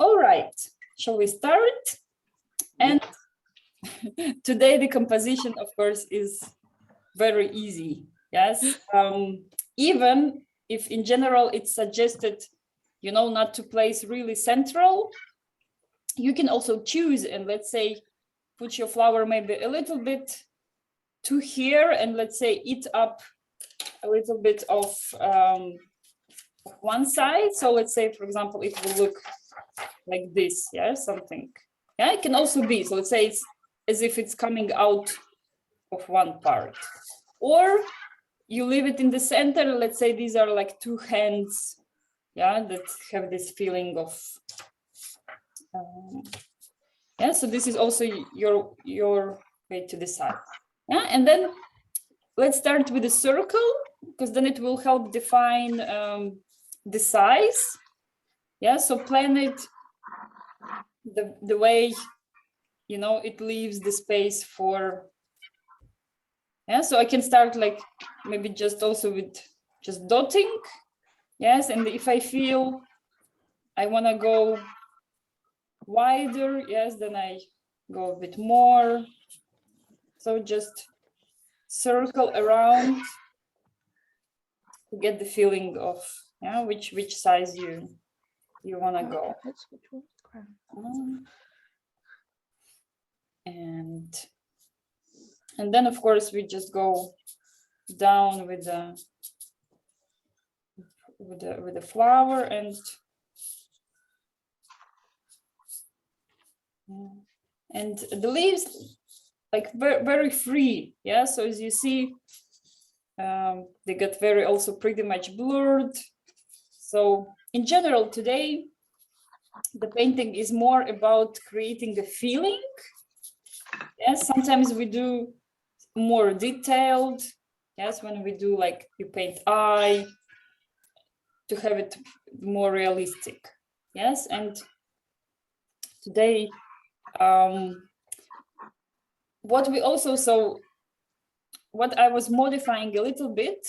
All right, shall we start? And today the composition, of course, is very easy. Yes, even if in general it's suggested, you know, not to place really central, you can also choose and let's say put your flower maybe a little bit to here and let's say eat up a little bit of one side. So let's say, for example, it will look like this, yeah, something. Yeah, it can also be, so let's say it's as if it's coming out of one part. Or you leave it in the center, let's say these are like two hands, yeah, that have this feeling of, yeah, so this is also your way to decide. Yeah, and then let's start with a circle, because then it will help define the size. Yeah, so plan it the way, you know, it leaves the space for, yeah, so I can start like maybe just also with just dotting. Yes, and if I feel I want to go wider, yes, then I go a bit more. So just circle around to get the feeling of, yeah, which size you want to go. And then of course we just go down with the flower and the leaves like very free. Yeah, so as you see, they get very also pretty much blurred. So in general today the painting is more about creating a feeling. Yes, sometimes we do more detailed, yes, when we do like you paint eye to have it more realistic. Yes, and today what we also, so what I was modifying a little bit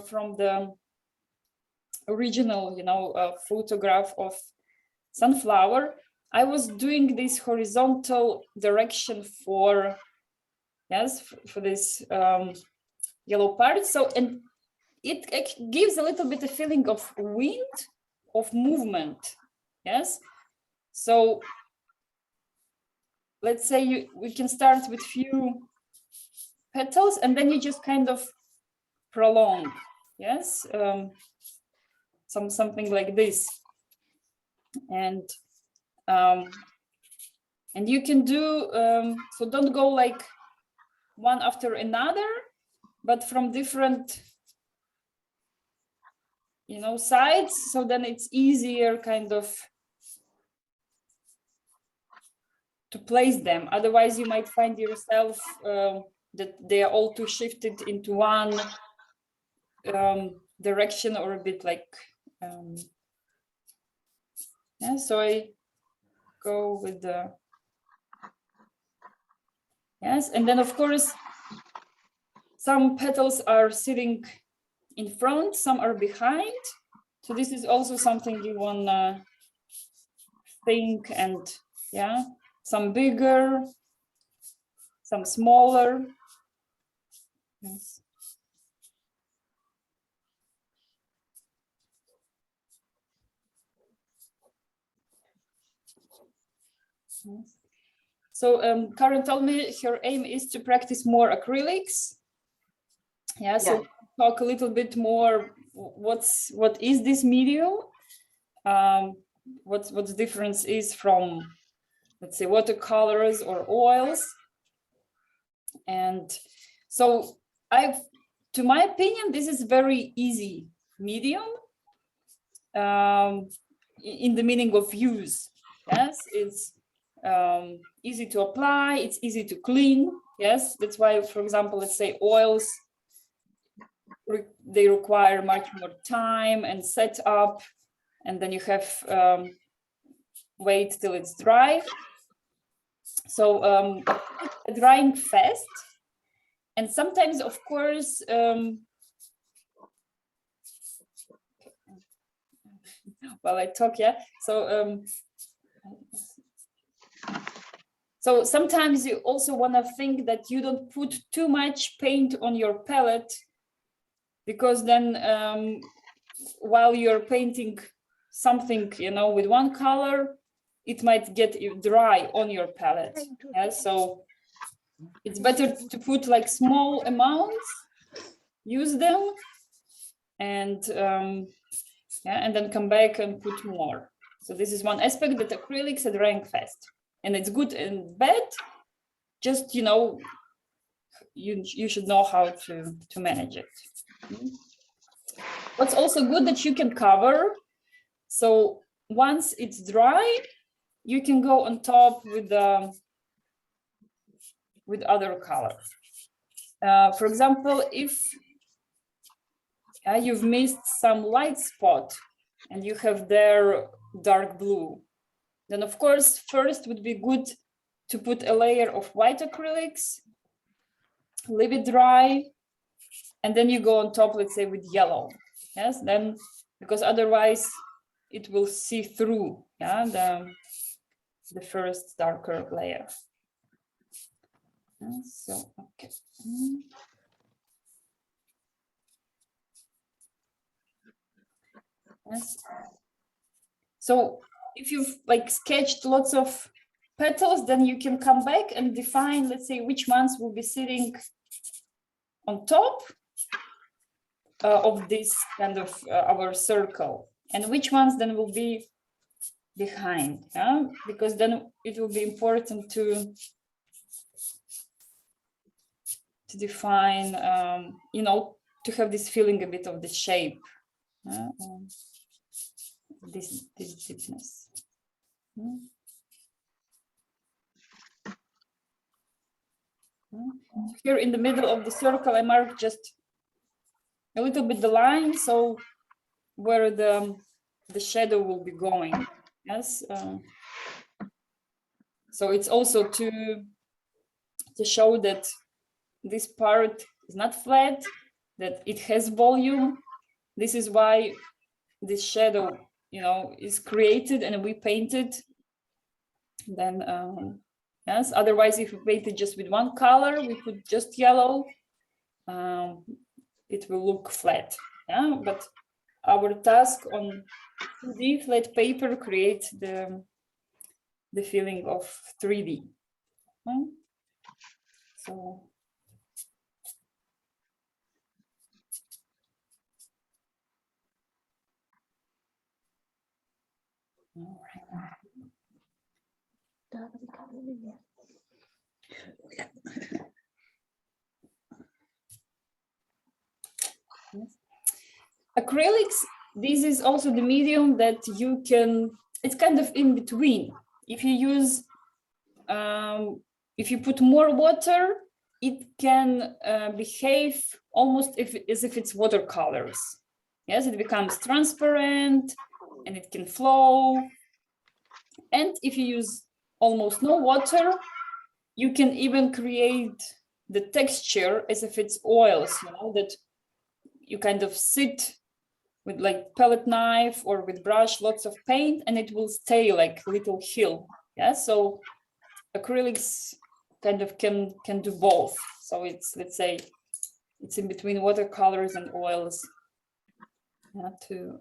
from the original, you know, photograph of sunflower, I was doing this horizontal direction for, yes, for this yellow part. So, and it gives a little bit of feeling of wind, of movement. Yes, so let's say we can start with few petals and then you just kind of prolong. Yes, something like this. And you can do, so don't go like one after another, but from different, you know, sides, so then it's easier kind of to place them. Otherwise you might find yourself that they are all too shifted into one direction or a bit like, yeah, so I go with the, yes, and then of course some petals are sitting in front, some are behind, so this is also something you want to think. And yeah, some bigger, some smaller. Yes. So Karen told me her aim is to practice more acrylics. Yeah, so talk a little bit more, what is this medium? What the difference is from, let's say, watercolors or oils. And so to my opinion, this is very easy medium in the meaning of use. Yes, it's easy to apply, it's easy to clean. Yes, that's why, for example, let's say oils, they require much more time and setup, and then you have wait till it's dry. So drying fast, and sometimes, of course, while I talk, yeah. So So sometimes you also want to think that you don't put too much paint on your palette, because then while you're painting something, you know, with one color, it might get dry on your palette. Yeah, so it's better to put like small amounts, use them, and yeah, and then come back and put more. So this is one aspect that acrylics are drying fast, and it's good and bad. Just, you know, you should know how to manage it. What's also good that you can cover. So once it's dry, you can go on top with other colors. For example, if you've missed some light spot and you have there dark blue, then of course first would be good to put a layer of white acrylics, leave it dry, and then you go on top, let's say, with yellow. Yes, then, because otherwise it will see through, yeah, the first darker layer. And so, okay. Yes. So if you've like sketched lots of petals, then you can come back and define, let's say, which ones will be sitting on top of this kind of our circle, and which ones then will be behind, yeah? Because then it will be important to define, you know, to have this feeling a bit of the shape, this deepness. Here in the middle of the circle, I mark just a little bit the line, so where the shadow will be going. Yes. So it's also to show that this part is not flat, that it has volume. This is why this shadow, you know, is created and we painted. Then yes, otherwise if we painted just with one color, we put just yellow, it will look flat. Yeah, but our task on 2D flat paper creates the feeling of 3D. So all right. Acrylics, this is also the medium that you can, it's kind of in between. If you use, if you put more water, it can behave almost as if it's watercolors. Yes, it becomes transparent and it can flow. And if you use almost no water, you can even create the texture as if it's oils, you know, that you kind of sit with like palette knife or with brush, lots of paint, and it will stay like little hill. Yeah, so acrylics kind of can do both. So it's, let's say, it's in between watercolors and oils. Yeah, to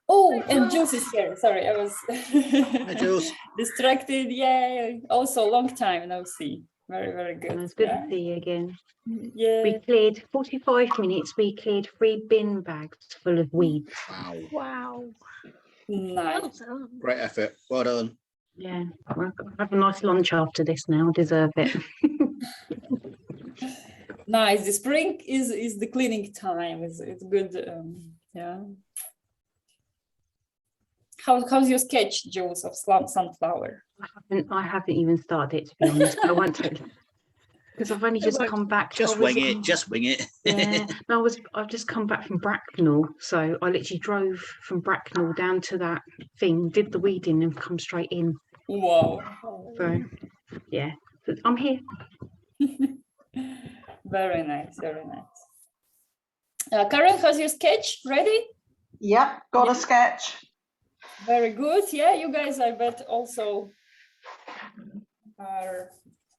oh, and Jules is here. Sorry, I was distracted. Yay! Also, long time no see. Very, very good. It's good to see you again. Yeah. We cleared 45 minutes. We cleared 3 bin bags full of weeds. Wow. Nice. Great effort. Well done. Yeah, I'll have a nice lunch after this now. Deserve it. Nice. The spring is the cleaning time. It's good. Yeah. How's your sketch, Jules, of sunflower? I haven't even started it, to be honest. I won't tell you because I've only just come back. Just wing it. Just wing it. Yeah, no, I've just come back from Bracknell, so I literally drove from Bracknell down to that thing, did the weeding, and come straight in. Wow. So yeah, but I'm here. Very nice. Very nice. Karen, how's your sketch ready? Yep, got a sketch. Very good. Yeah, you guys, I bet also are.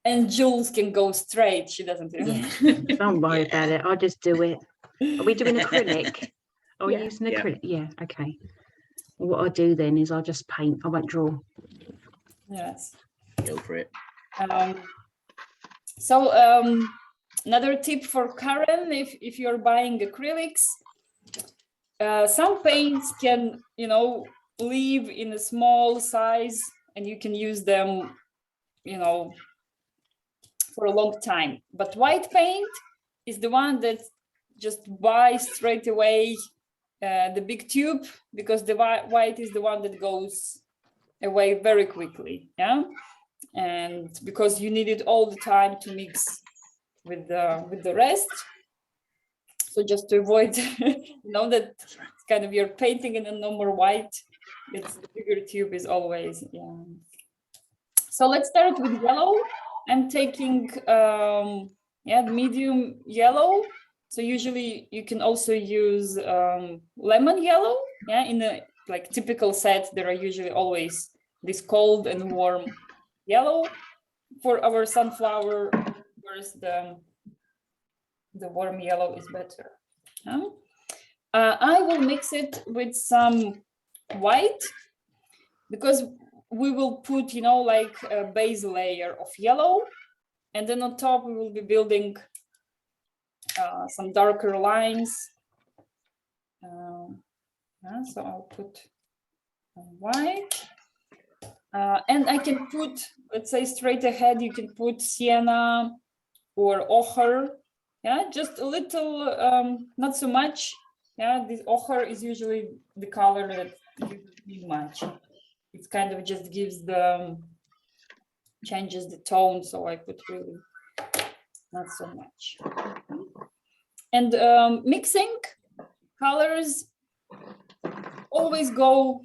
And Jules can go straight. She doesn't even. Yeah. Don't worry about it. I'll just do it. Are we doing acrylic? Are we Yeah. using Yeah. acrylic? Yeah, okay. Well, what I do then is I'll just paint. I won't draw. Yes. Go for it. So another tip for Karen, if you're buying acrylics, some paints can, you know, live in a small size and you can use them, you know, for a long time. But white paint is the one that just buy straight away the big tube, because the white is the one that goes away very quickly. Yeah. And because you need it all the time to mix with the rest. So just to avoid, you know, that kind of you're painting in a number white, it's the bigger tube is always, yeah. So let's start with yellow. I'm taking, yeah, the medium yellow. So usually you can also use lemon yellow. Yeah, in a like typical set, there are usually always this cold and warm yellow. For our sunflower, whereas the warm yellow is better. I will mix it with some white, because we will put, you know, like a base layer of yellow, and then on top we will be building some darker lines. Yeah, so I'll put white, and I can put, let's say straight ahead, you can put sienna or ochre. Yeah, just a little, not so much. Yeah, this ochre is usually the color that you don't need much. It kind of just gives the, changes the tone, so I put really not so much. And mixing colors, always go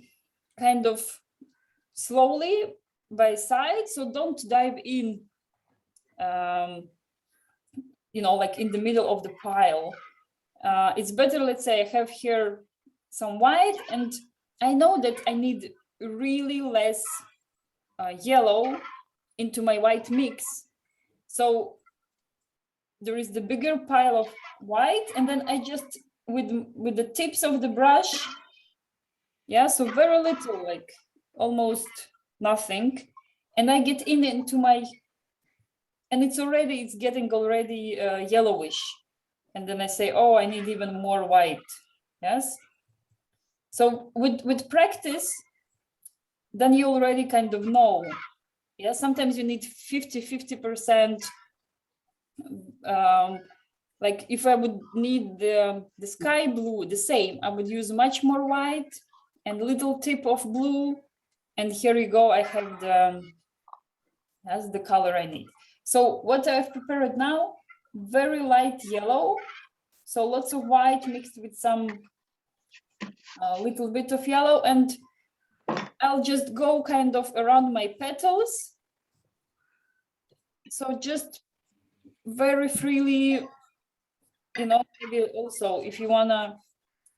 kind of slowly by side, so don't dive in, you know, like in the middle of the pile. It's better, let's say I have here some white and I know that I need really less yellow into my white mix. So there is the bigger pile of white, and then I just, with the tips of the brush, yeah, so very little, like almost nothing, and I get into my, and it's getting already yellowish, and then I say, oh, I need even more white. Yes. So with practice, then you already kind of know. Yeah, sometimes you need 50%. Like if I would need the sky blue, the same, I would use much more white and little tip of blue. And here you go, I have that's the color I need. So what I've prepared now, very light yellow. So lots of white mixed with some little bit of yellow, and I'll just go kind of around my petals. So just very freely, you know, maybe also if you wanna,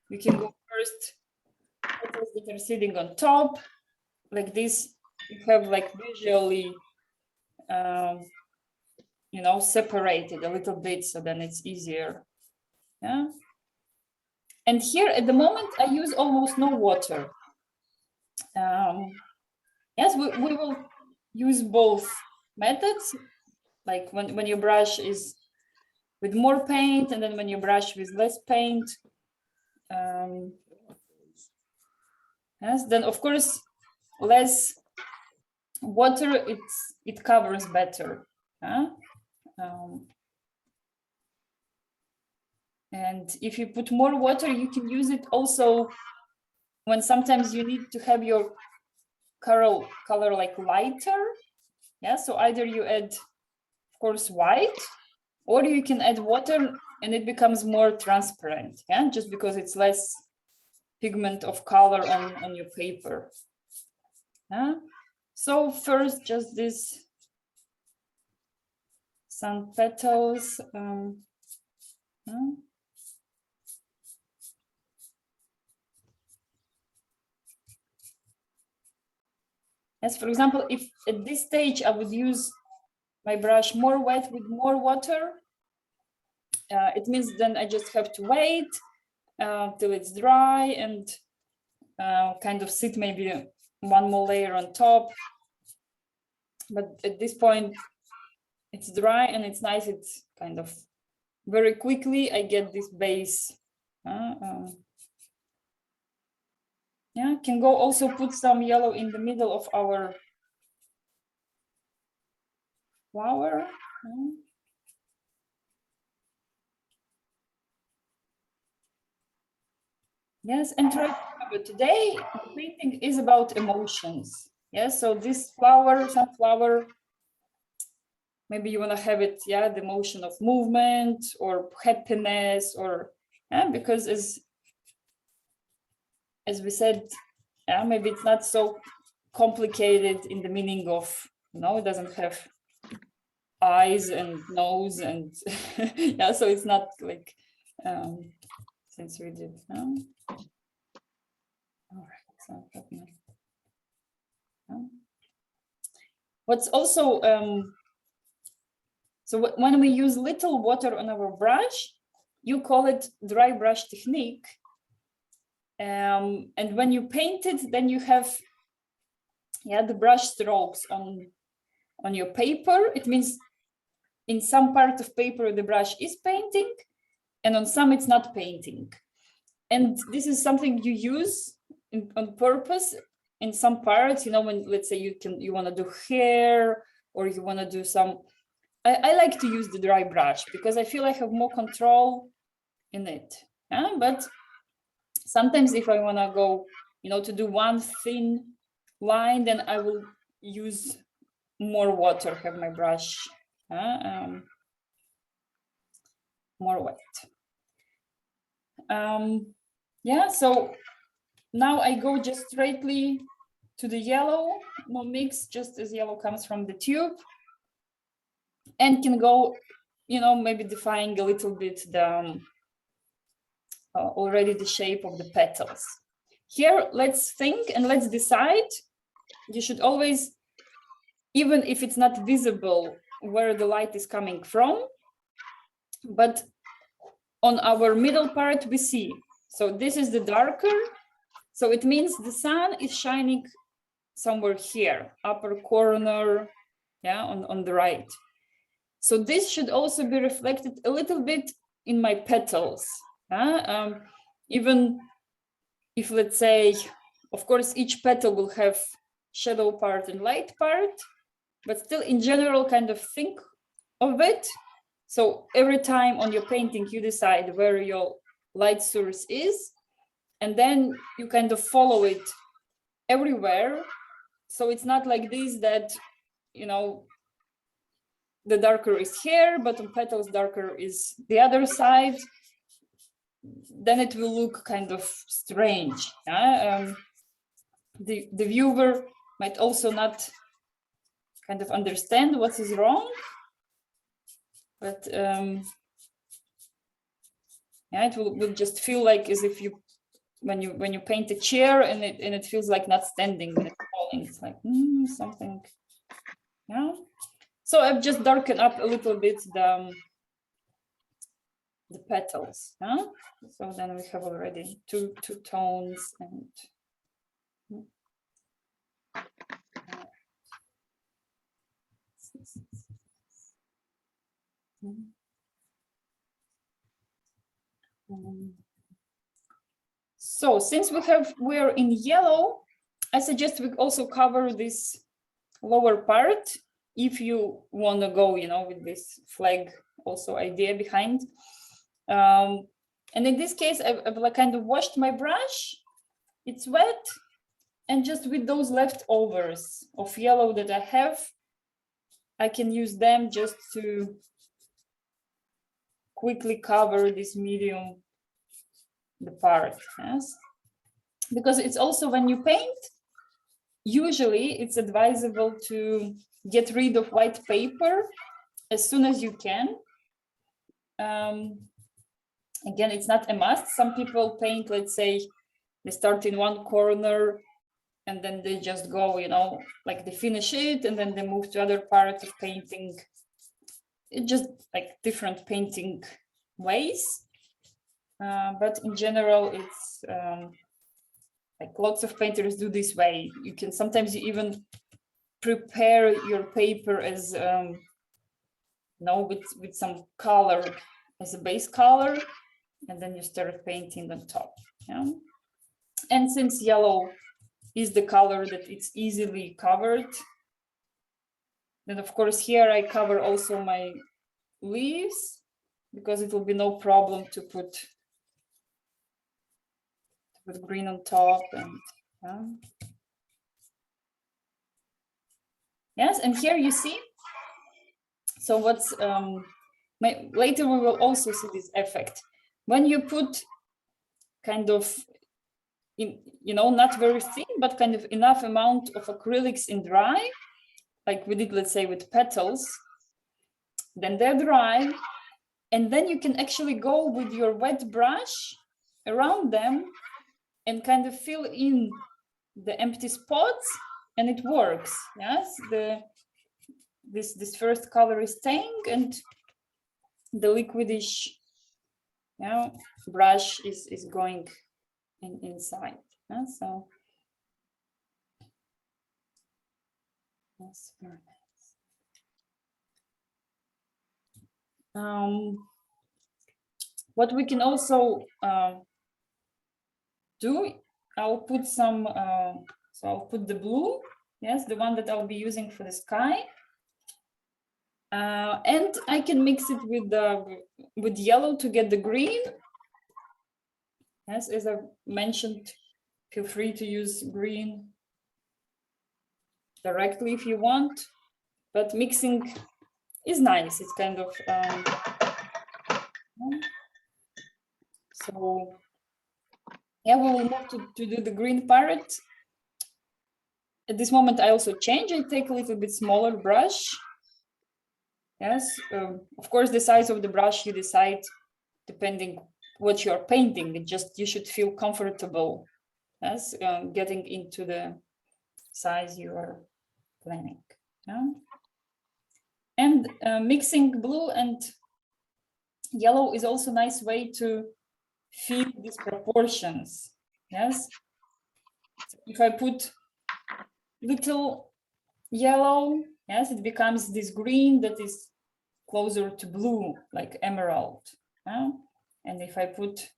we can go first petals that are sitting on top, like this, you have like visually, you know, separated a little bit, so then it's easier. Yeah. And here at the moment, I use almost no water. Yes, we will use both methods, like when your brush is with more paint, and then when you brush with less paint. Yes, then of course, less water, it covers better. And if you put more water, you can use it also when sometimes you need to have your color like lighter. Yeah, so either you add, of course, white, or you can add water and it becomes more transparent. Yeah, just because it's less pigment of color on your paper. Yeah. So first, just this, some petals. Yeah. As for example, if at this stage I would use my brush more wet with more water, it means then I just have to wait till it's dry and kind of sit maybe one more layer on top. But at this point, it's dry and it's nice. It's kind of very quickly I get this base. Yeah, can go also put some yellow in the middle of our flower. Yes, and try to remember today the painting is about emotions. Yes, so this flower, sunflower, maybe you want to have it, yeah, the emotion of movement or happiness, or because as we said, maybe it's not so complicated in the meaning of, it doesn't have eyes and nose and yeah, so it's not like since we did. All right, so what's also so when we use little water on our brush, you call it dry brush technique. And when you paint it, then you have the brush strokes on your paper. It means in some part of paper the brush is painting, and on some it's not painting. And this is something you use on purpose in some parts. When, let's say, you want to do hair, or you want to do some. I like to use the dry brush because I feel I have more control in it. But sometimes if I want to go, to do one thin line, then I will use more water, have my brush more wet. Yeah, so now I go just straightly to the yellow, mix just as yellow comes from the tube, and can go, maybe defining a little bit the already the shape of the petals. Here, let's think and let's decide. You should always, even if it's not visible where the light is coming from, but on our middle part we see. So this is the darker. So it means the sun is shining somewhere here, upper corner, on the right. So this should also be reflected a little bit in my petals. Even if, let's say, of course, each petal will have shadow part and light part, but still in general kind of think of it. So every time on your painting, you decide where your light source is, and then you kind of follow it everywhere. So it's not like this that, the darker is here, but on petals darker is the other side. Then it will look kind of strange. The viewer might also not kind of understand what is wrong, but it will just feel like as if you when you paint a chair and it feels like not standing and it's falling. It's like something. So I've just darkened up a little bit the petals. So then we have already two tones and. So since we're in yellow, I suggest we also cover this lower part if you want to go, with this flag also idea behind. And in this case, I've like kind of washed my brush. It's wet, and just with those leftovers of yellow that I have, I can use them just to quickly cover this medium, the part, yes. Because it's also when you paint, usually it's advisable to get rid of white paper as soon as you can. Again, it's not a must. Some people paint, let's say, they start in one corner and then they just go, you know, like they finish it and then they move to other part of painting. It's just like different painting ways. But in general, it's like lots of painters do this way. You can sometimes you even prepare your paper as you know, with some color as a base color, and then you start painting on top. Yeah. And since yellow is the color that it's easily covered, then of course here I cover also my leaves, because it will be no problem to put green on top. And yes, and here you see, so what's later we will also see this effect when you put kind of in, you know, not very thin, but kind of enough amount of acrylics in dry, like we did, let's say with petals, then they're dry, and then you can actually go with your wet brush around them and kind of fill in the empty spots, and it works. Yes, this first color is staying, and the liquidish, you know, brush is going inside. Yeah, so that's very nice. What we can also do, I'll put some, so I'll put the blue, yes, the one that I'll be using for the sky. And I can mix it with yellow to get the green. Yes, as I mentioned, feel free to use green directly if you want, but mixing is nice. It's kind of, so yeah, we will move to do the green part. At this moment, I also change. I take a little bit smaller brush. Yes, of course, the size of the brush you decide depending what you're painting. It just, you should feel comfortable, yes, getting into the size you are planning. Yeah? And mixing blue and yellow is also a nice way to feel these proportions. Yes, so if I put little yellow, yes, it becomes this green that is closer to blue, like emerald. Yeah? And if I put,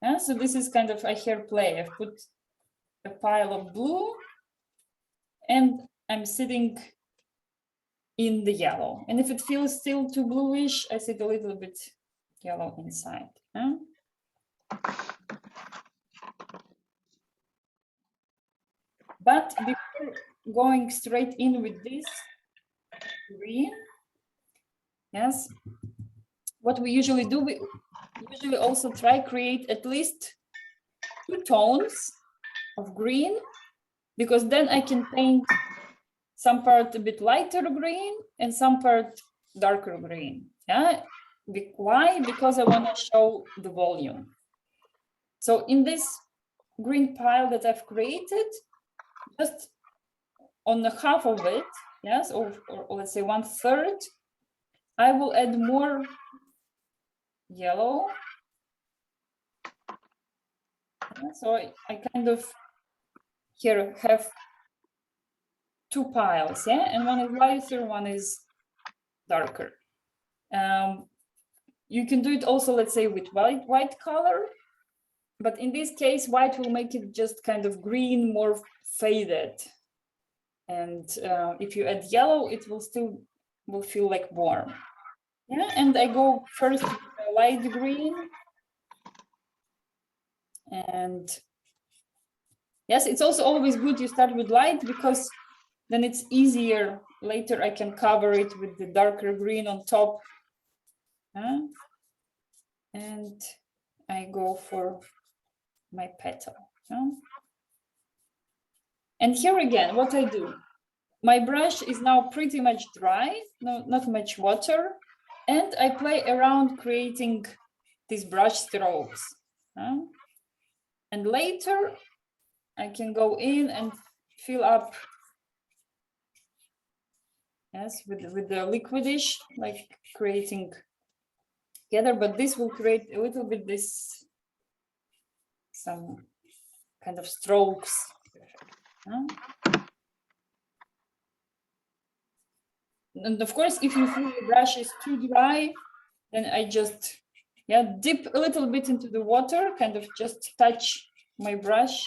yeah, so this is kind of a hair play. I've put a pile of blue and I'm sitting in the yellow. And if it feels still too bluish, I sit a little bit yellow inside. Yeah? But before going straight in with this green, yes, what we usually do, we usually also try create at least 2 tones of green, because then I can paint some part a bit lighter green and some part darker green. Yeah, why? Because I want to show the volume. So in this green pile that I've created, just on the half of it, yes, or let's say 1/3, I will add more yellow. Yeah, so I kind of here have 2 piles, yeah, and one is lighter, one is darker. You can do it also, let's say, with white color, but in this case, white will make it just kind of green, more faded. And if you add yellow, it will still feel like warm. Yeah, and I go first with the light green. And yes, it's also always good you start with light, because then it's easier. Later I can cover it with the darker green on top. And I go for my petal. And here again, what I do, my brush is now pretty much dry, not much water, and I play around creating these brush strokes. And later I can go in and fill up, yes, with the liquidish, like creating together, but this will create a little bit this, some kind of strokes. And of course, if you feel the brush is too dry, then I just, yeah, dip a little bit into the water, kind of just touch my brush,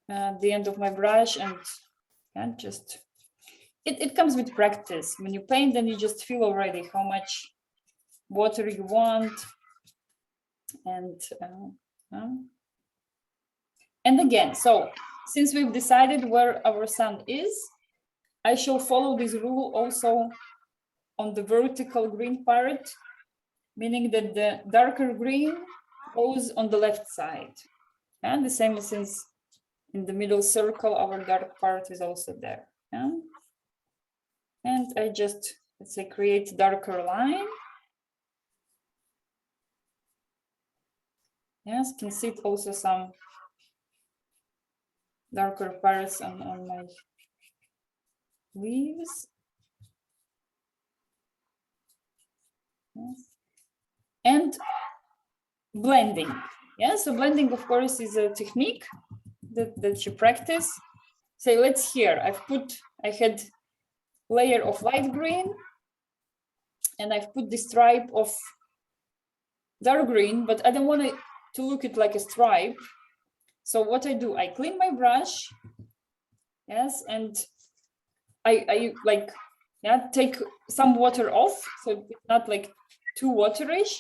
the end of my brush, and just, it comes with practice. When you paint, then you just feel already how much water you want. And again, so since we've decided where our sun is, I shall follow this rule also on the vertical green part, meaning that the darker green goes on the left side. And the same since in the middle circle, our dark part is also there. Yeah? And I just, let's say, create darker line. Yes, can see also some darker parts on my leaves. Yes. And blending. Yeah, so blending, of course, is a technique that you practice. Say, let's here, I had layer of light green, and I've put the stripe of dark green, but I don't want it to look it like a stripe. So what I do, I clean my brush, yes, and I like, yeah, take some water off, so it's not like too waterish.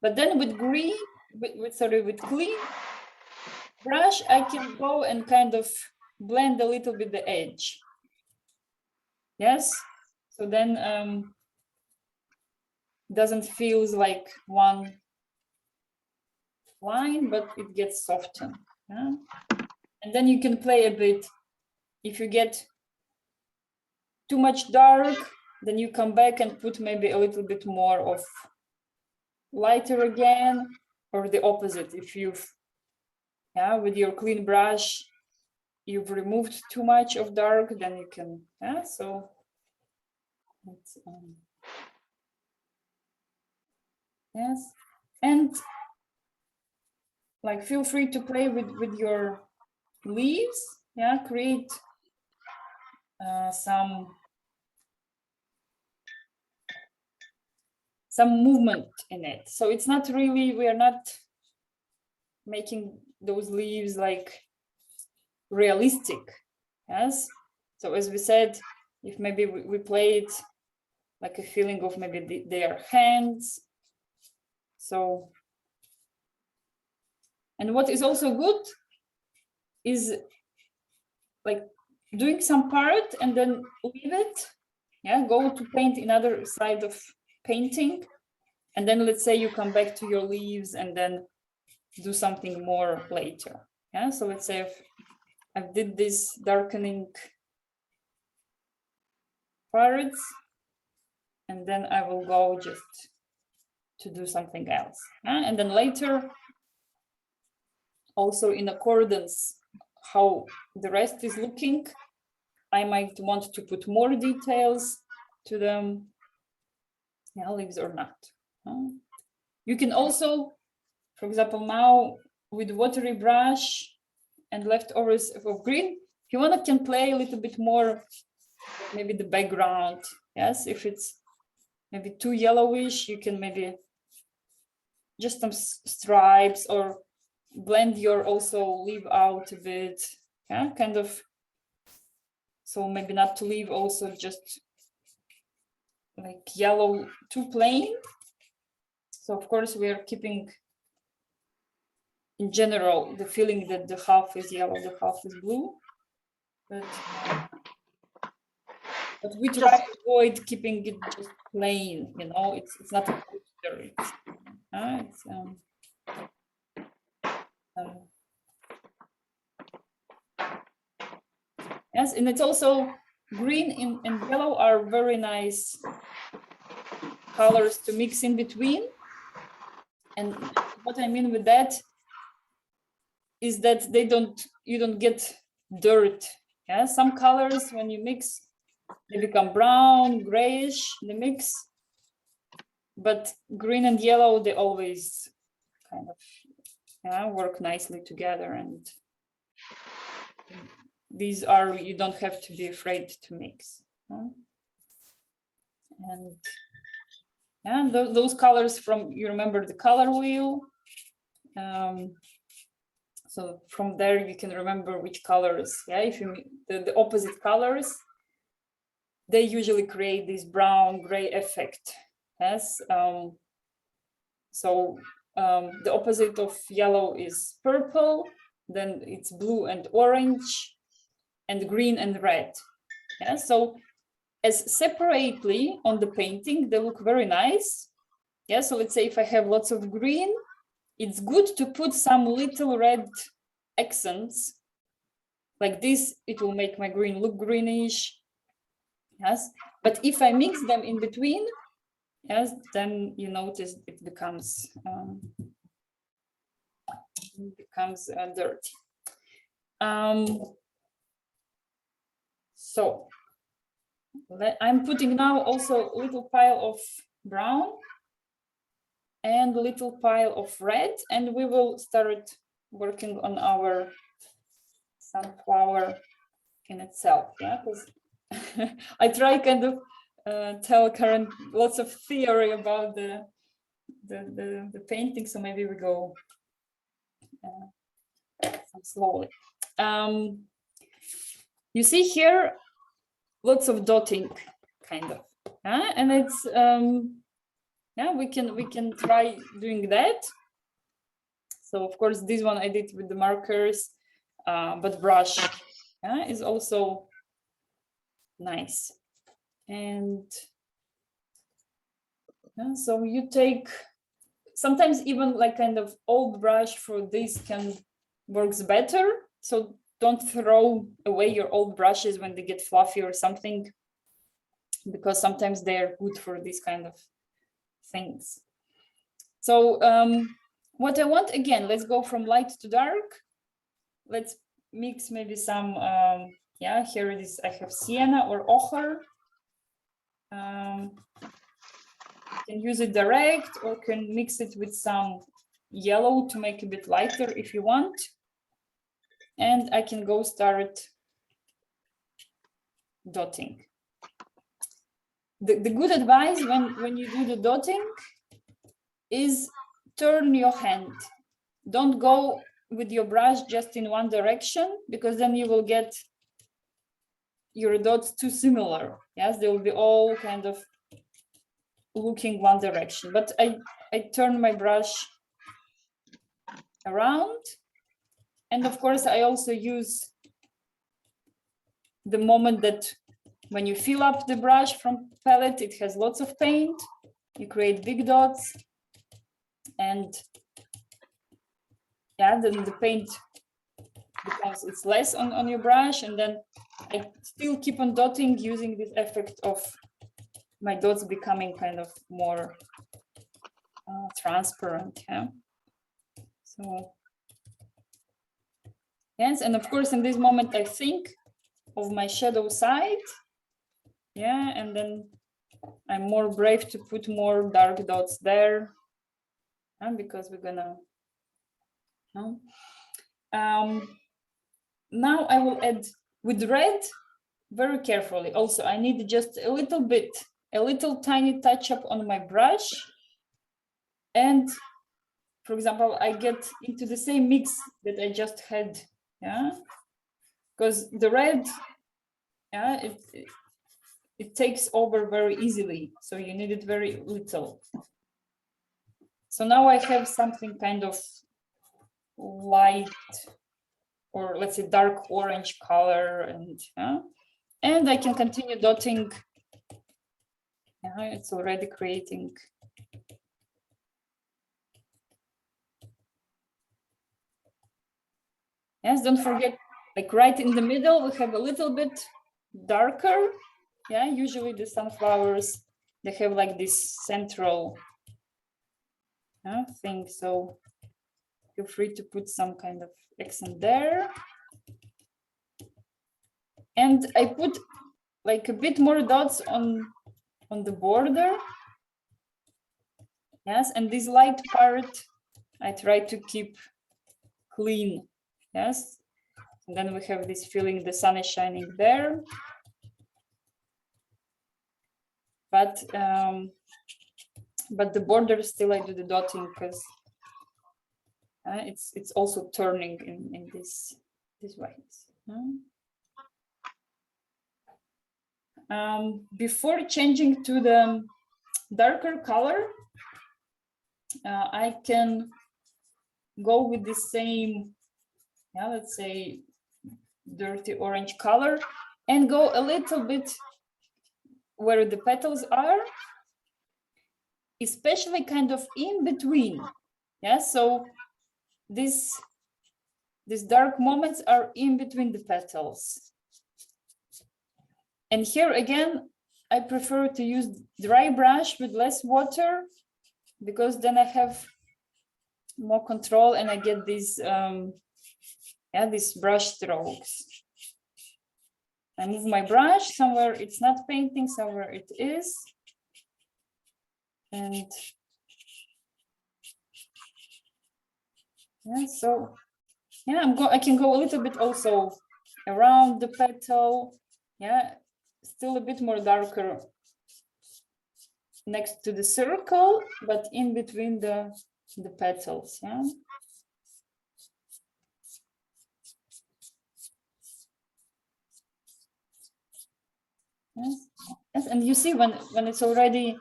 But then with green, with clean brush, I can go and kind of blend a little bit the edge. Yes, so then doesn't feel like one line, but it gets softened. Yeah? And then you can play a bit. If you get too much dark, then you come back and put maybe a little bit more of lighter again, or the opposite. If you've, yeah, with your clean brush, you've removed too much of dark, then you can, yeah, so it's, yes, and like feel free to play with your leaves, yeah, create some movement in it. So it's not really, we are not making those leaves like realistic, yes. So as we said, if maybe we play it like a feeling of maybe their hands. So, and what is also good is like doing some part and then leave it, yeah, go to paint another side of painting, and then let's say you come back to your leaves and then do something more later. Yeah, so let's say if I did this darkening parts, and then I will go just to do something else. And then later, also in accordance how the rest is looking, I might want to put more details to them, yeah, leaves or not. You can also, for example, now with watery brush and leftovers of green, if you want to can play a little bit more, maybe the background. Yes, if it's maybe too yellowish, you can maybe just some stripes or blend your also leave out a bit. Yeah, kind of. So maybe not to leave also just like yellow too plain. So of course we are keeping in general the feeling that the half is yellow, the half is blue. But we try to avoid keeping it just plain, you know, it's not a poster. Yes, and it's also green and yellow are very nice colors to mix in between. And what I mean with that is that you don't get dirt. Yeah, some colors when you mix, they become brown, grayish, the mix. But green and yellow, they always kind of work nicely together. And these are, you don't have to be afraid to mix. And yeah, those colors from, you remember the color wheel. So from there you can remember which colors, yeah, if you the opposite colors, they usually create this brown gray effect. Yes. So the opposite of yellow is purple, then it's blue and orange, and green and red. Yeah. So as separately on the painting, they look very nice. Yeah. So let's say if I have lots of green, it's good to put some little red accents like this. It will make my green look greenish. Yes, but if I mix them in between, yes, then you notice it becomes dirty. So I'm putting now also a little pile of brown and a little pile of red, and we will start working on our sunflower in itself. Yeah, because I try kind of tell Karen lots of theory about the painting, so maybe we go slowly. You see here lots of dotting, kind of, and it's yeah, we can try doing that. So of course this one I did with the markers, but brush is also nice. And so you take sometimes even like kind of old brush for this works better. So don't throw away your old brushes when they get fluffy or something, because sometimes they're good for these kind of things. So what I want, again, let's go from light to dark. Let's mix maybe some, yeah, here it is. I have sienna or ochre. Can use it direct or can mix it with some yellow to make it a bit lighter if you want. And I can go start dotting. The good advice when you do the dotting is turn your hand. Don't go with your brush just in one direction, because then you will get your dots too similar. Yes, they will be all kind of looking one direction. But I turn my brush around, and of course I also use the moment that when you fill up the brush from palette, it has lots of paint, you create big dots, and yeah, then the paint becomes, it's less on your brush, and then I still keep on dotting using this effect of my dots becoming kind of more transparent. Yeah. So yes, and of course in this moment I think of my shadow side. Yeah, and then I'm more brave to put more dark dots there, because we're gonna. Now I will add with red very carefully. Also, I need just a little bit, a little tiny touch up on my brush. And for example, I get into the same mix that I just had. Yeah, because the red, yeah, it takes over very easily. So you need it very little. So now I have something kind of light, or let's say dark orange color, and I can continue dotting. It's already creating. Yes, don't forget, like right in the middle, we have a little bit darker. Yeah, usually the sunflowers, they have like this central thing. So feel free to put some kind of accent there. And I put like a bit more dots on the border. Yes, and this light part, I try to keep clean. Yes, and then we have this feeling the sun is shining there. But the border still I do the dotting because it's also turning in this ways. Before changing to the darker color, I can go with the same, let's say, dirty orange color and go a little bit where the petals are, especially kind of in between. Yeah, so these dark moments are in between the petals. And here again, I prefer to use dry brush with less water because then I have more control and I get these brush strokes. I move my brush somewhere it's not painting, somewhere it is. And yeah, so yeah, I can go a little bit also around the petal. Yeah, still a bit more darker next to the circle, but in between the petals. Yeah. Yes. Yes, and you see when it's already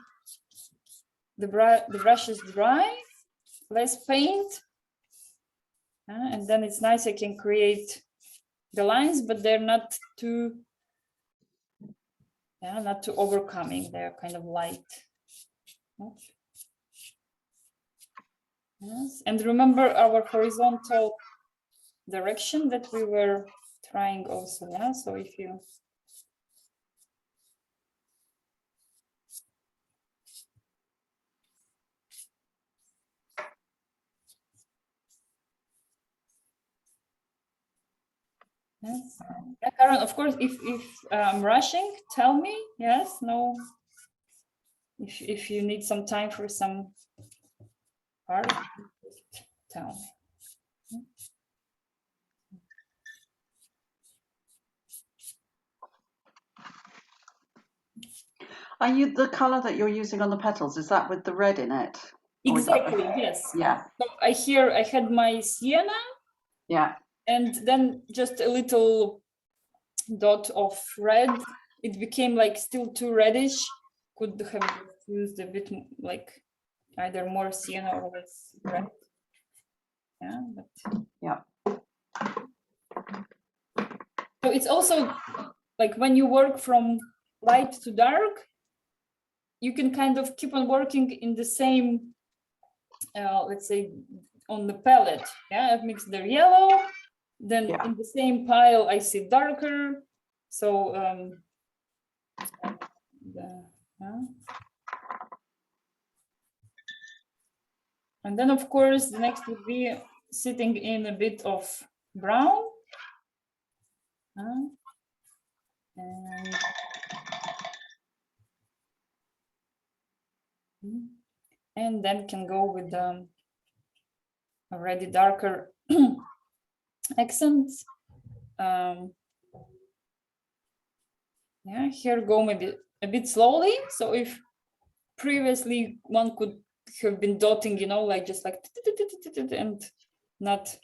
the brush is dry, less paint, and then it's nice. I can create the lines, but they're not too overcoming. They're kind of light. Yes, and remember our horizontal direction that we were trying also. Yeah, so if you yes, yeah, Karen, of course, if I'm rushing, tell me. Yes, no. If you need some time for some part, just tell me. Are you the color that you're using on the petals? Is that with the red in it? Exactly. Yes. Yeah. So I had my sienna. Yeah. And then just a little dot of red. It became like still too reddish. Could have used a bit like either more sienna or less red. Yeah, but yeah. So it's also like when you work from light to dark, you can kind of keep on working in the same, let's say, on the palette. Yeah, I've mixed the yellow. Then in the same pile, I see darker. So and then of course the next would be sitting in a bit of brown. And then can go with the already darker accents. Yeah, here go maybe a bit slowly. So if previously one could have been dotting, you know, like just like and not,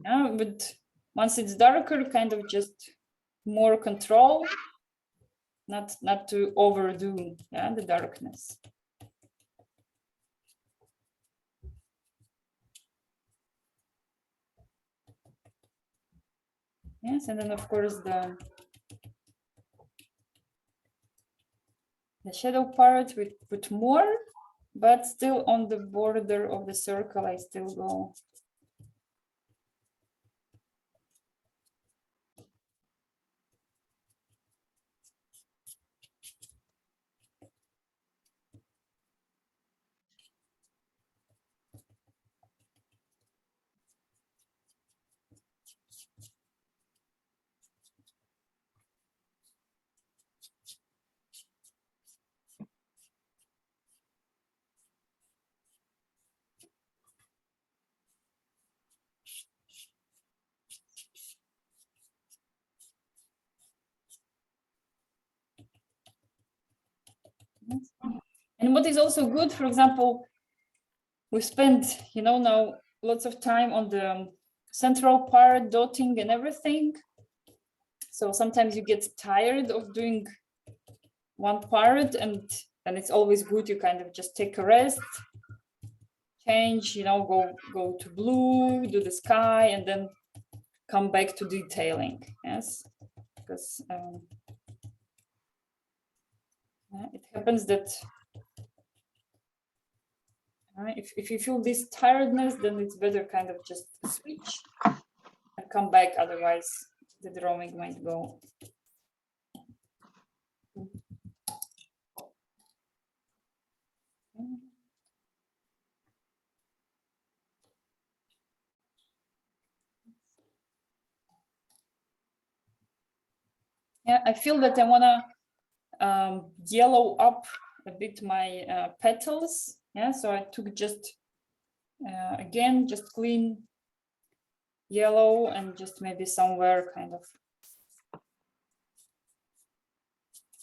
yeah, but once it's darker, kind of just more control, not to overdo, yeah, the darkness. Yes, and then of course the shadow part we put more, but still on the border of the circle I still go. And what is also good, for example, we spend, now lots of time on the central part, dotting and everything. So sometimes you get tired of doing one part, and it's always good you kind of just take a rest, change, go to blue, do the sky, and then come back to detailing. Yes, because it happens that if you feel this tiredness, then it's better kind of just switch and come back, otherwise the drawing might go. Yeah, I feel that I wanna yellow up a bit my petals. Yeah, so I took just again just clean yellow and just maybe somewhere kind of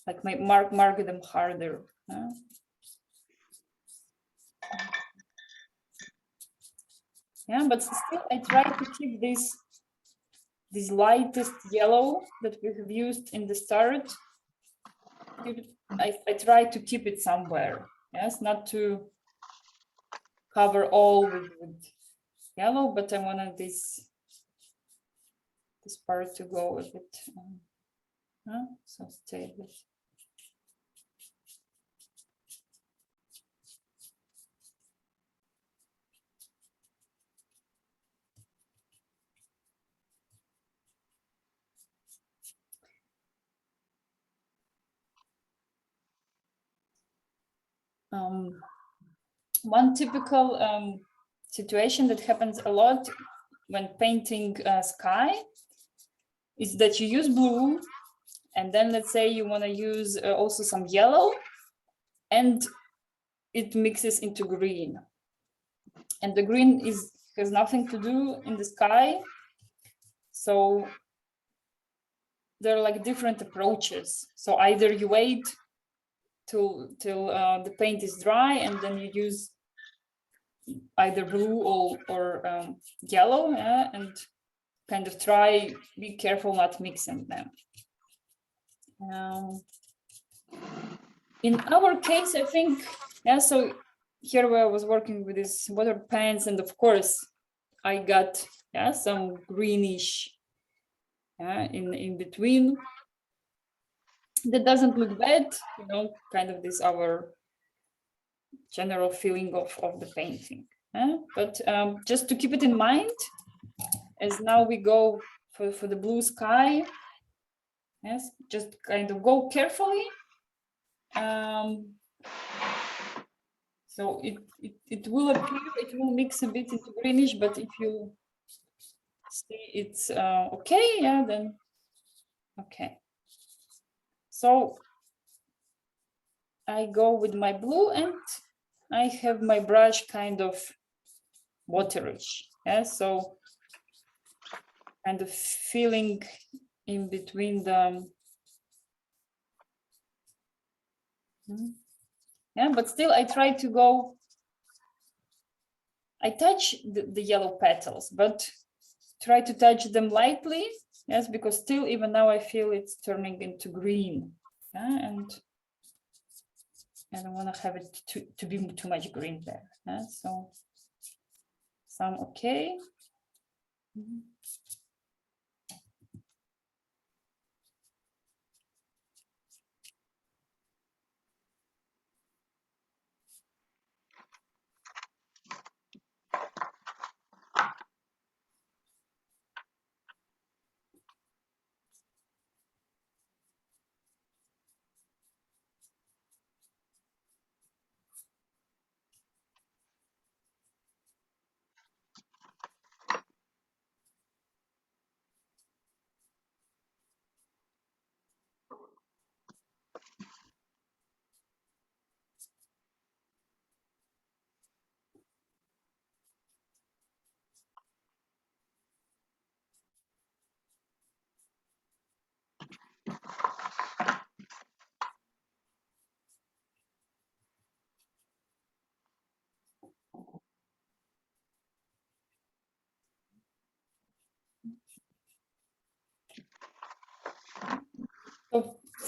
like mark them harder. Yeah, but still I try to keep this lightest yellow that we have used in the start. I try to keep it somewhere. Yes, not to cover all with yellow, but I wanted this part to go a bit. So stay with. One typical situation that happens a lot when painting sky is that you use blue, and then let's say you want to use also some yellow, and it mixes into green, and the green has nothing to do in the sky. So there are like different approaches. So either you wait till the paint is dry, and then you use either blue or yellow, and kind of be careful not mixing them. In our case, I think, so here where I was working with these water pens, and of course I got some greenish in between. That doesn't look bad, kind of this our general feeling of the painting. But just to keep it in mind, as now we go for the blue sky, yes, just kind of go carefully. So it will appear, it will mix a bit into greenish, but if you see it's okay, then okay. So I go with my blue, and I have my brush kind of waterish. So kind of feeling in between them. But still I try to go, I touch the yellow petals, but try to touch them lightly, yes, because still even now I feel it's turning into green. And I don't want to have it to be too much green there. So some okay.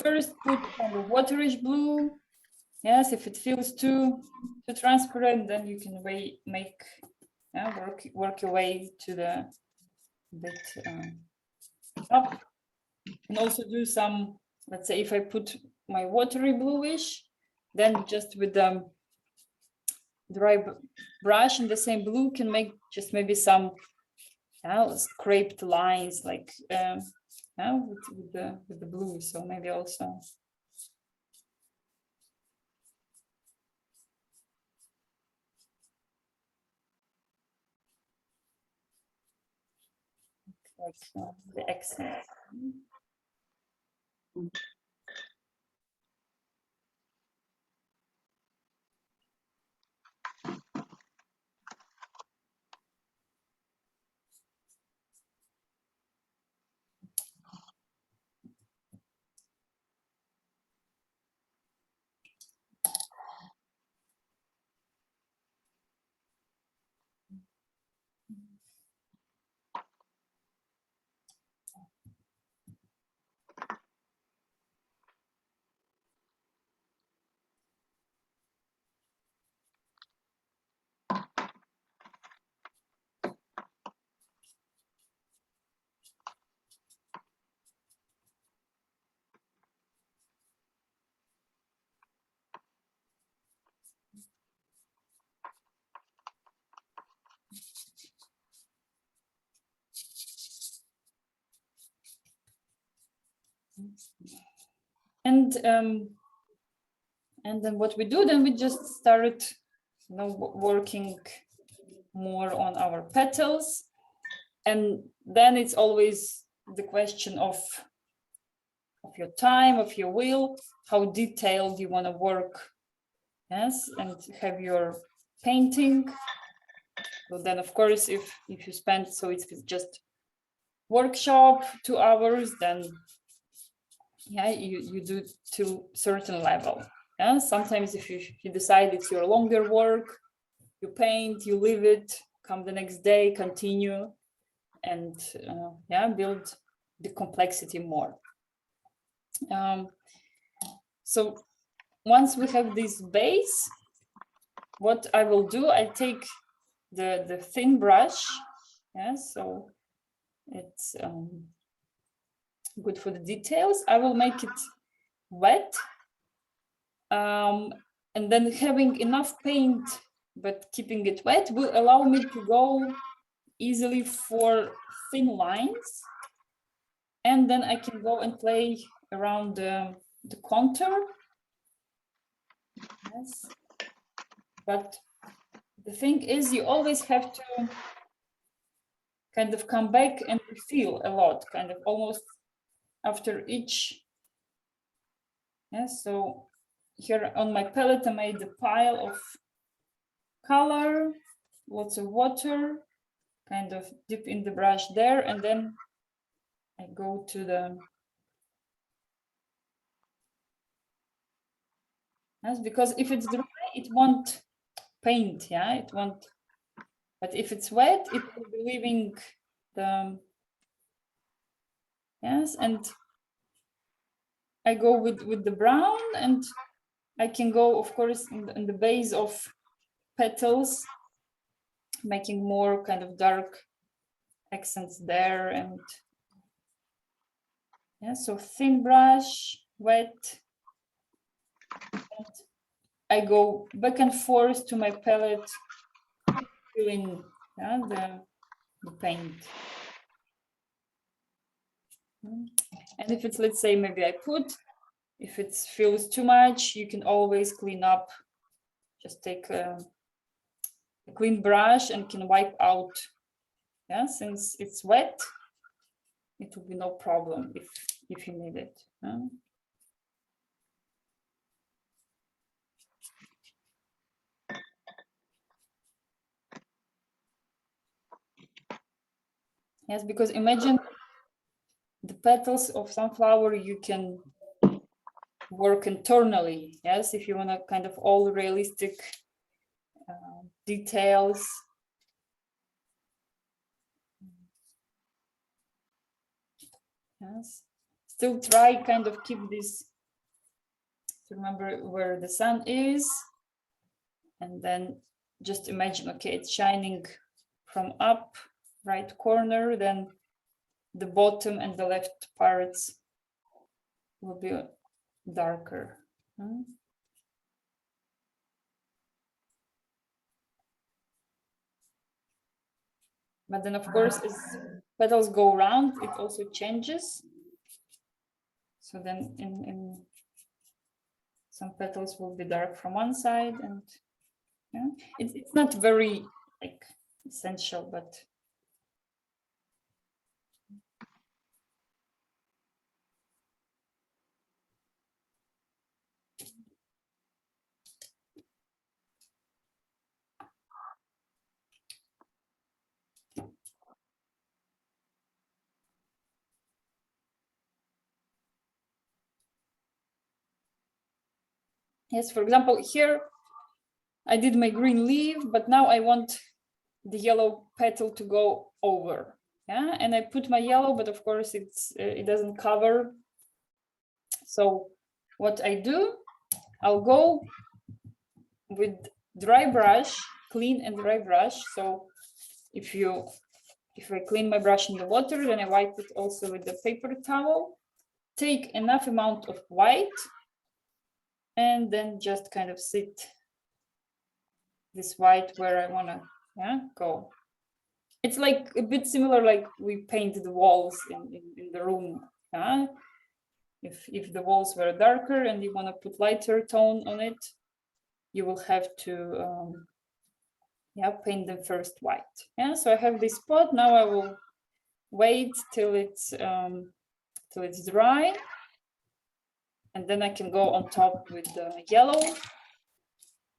first put kind of waterish blue. Yes, if it feels too transparent, then you can work your way to the bit up. And also do some, let's say if I put my watery bluish, then just with the dry brush and the same blue can make just maybe some scraped lines like with the blue. So maybe also like the accent. And then what we do, then we just start, working more on our petals, and then it's always the question of your time, of your will, how detailed you want to work, yes, and have your painting. So then, of course, if you spend, so it's just workshop 2 hours, then you do to certain level. Sometimes if you decide it's your longer work, you paint, you leave it, come the next day, continue, and build the complexity more. So once we have this base, what I will do, I take the thin brush, so it's good for the details. I will make it wet, and then having enough paint but keeping it wet will allow me to go easily for thin lines, and then I can go and play around the contour. Yes, but the thing is, you always have to kind of come back and refill a lot, kind of almost after each. So here on my palette, I made a pile of color, lots of water, kind of dip in the brush there, and then I go to the, because if it's dry, it won't paint, it won't, but if it's wet, it will be leaving the, and I go with the brown, and I can go, of course, in the base of petals, making more kind of dark accents there, and so thin brush, wet, and I go back and forth to my palette, filling the paint. And if it's, let's say, maybe if it feels too much, you can always clean up. Just take a clean brush and can wipe out. Since it's wet, it will be no problem if you need it. Yes, because imagine the petals of sunflower, you can work internally. Yes, if you want to kind of all realistic details. Yes, still try kind of keep this to remember where the sun is. And then just imagine, okay, it's shining from up, right corner, then the bottom and the left parts will be darker. But then, of course, as petals go round, it also changes. So then in some petals will be dark from one side, and yeah, it's not very like essential, but yes, for example, here I did my green leaf, but now I want the yellow petal to go over. Yeah, and I put my yellow, but of course it doesn't cover. So what I do, I'll go with dry brush, clean and dry brush. So if I clean my brush in the water, then I wipe it also with the paper towel. Take enough amount of white, and then just kind of sit this white where I wanna go. It's like a bit similar, like we paint the walls in the room. If the walls were darker and you want to put lighter tone on it, you will have to paint them first white. Yeah, so I have this spot. Now I will wait till it's dry, and then I can go on top with the yellow.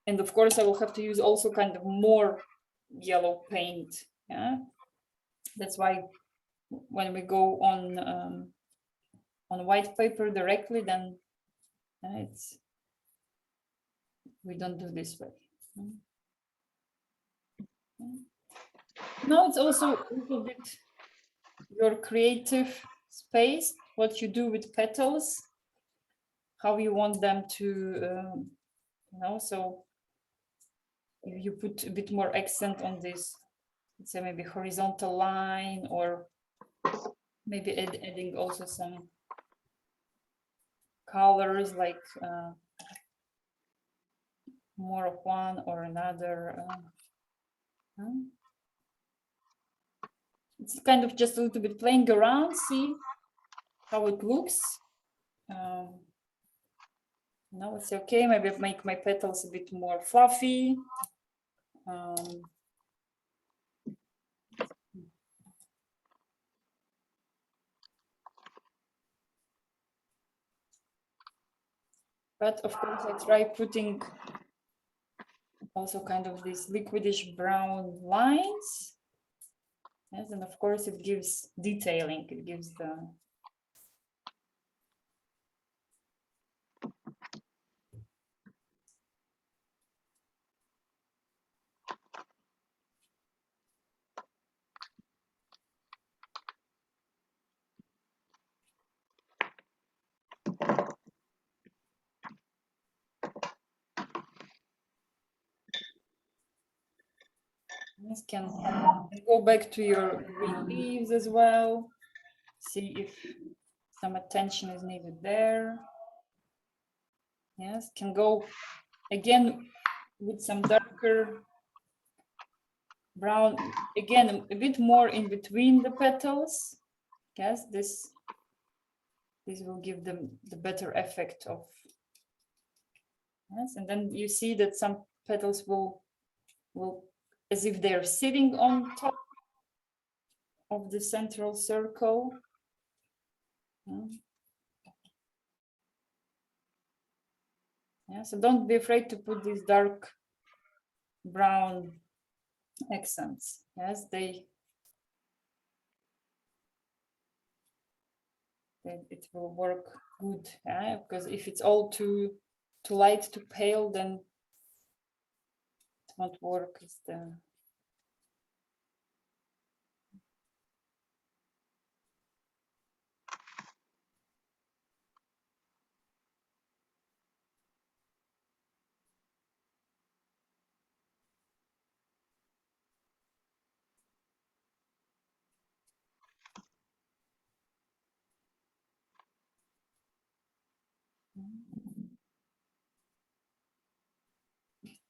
And of course, I will have to use also kind of more yellow paint. Yeah, that's why when we go on white paper directly, then we don't do this way. Now it's also a little bit your creative space, what you do with petals, how you want them to, so if you put a bit more accent on this, let's say maybe horizontal line, or maybe adding also some colors, like more of one or another. It's kind of just a little bit playing around, see how it looks. Now it's okay, maybe make my petals a bit more fluffy. But of course, I try putting also kind of these liquidish brown lines. Yes, and of course it gives detailing, it gives the This can go back to your green leaves as well. See if some attention is needed there. Yes, can go again with some darker brown, again a bit more in between the petals. Yes, this will give them the better effect of. Yes, and then you see that some petals will as if they're sitting on top of the central circle. Yeah, so don't be afraid to put these dark brown accents. Yes, it will work good. Yeah, because if it's all too light, too pale, then it won't work.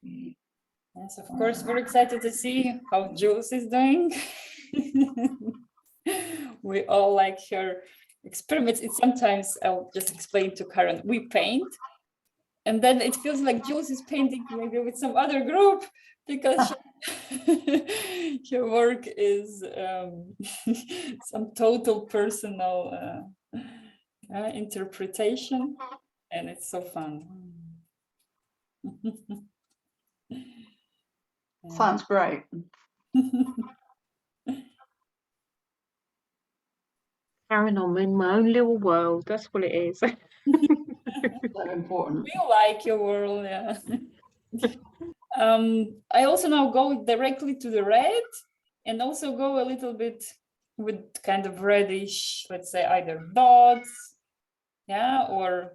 Yes, of course, very excited to see how Jules is doing. We all like her experiments. It's sometimes, I'll just explain to Karen, we paint, and then it feels like Jules is painting maybe with some other group because her work is some total personal interpretation, and it's so fun. Sounds great. Carrying on in my own little world. That's what it is. So important. We like your world, yeah. I also now go directly to the red and also go a little bit with kind of reddish, let's say either dots, yeah, or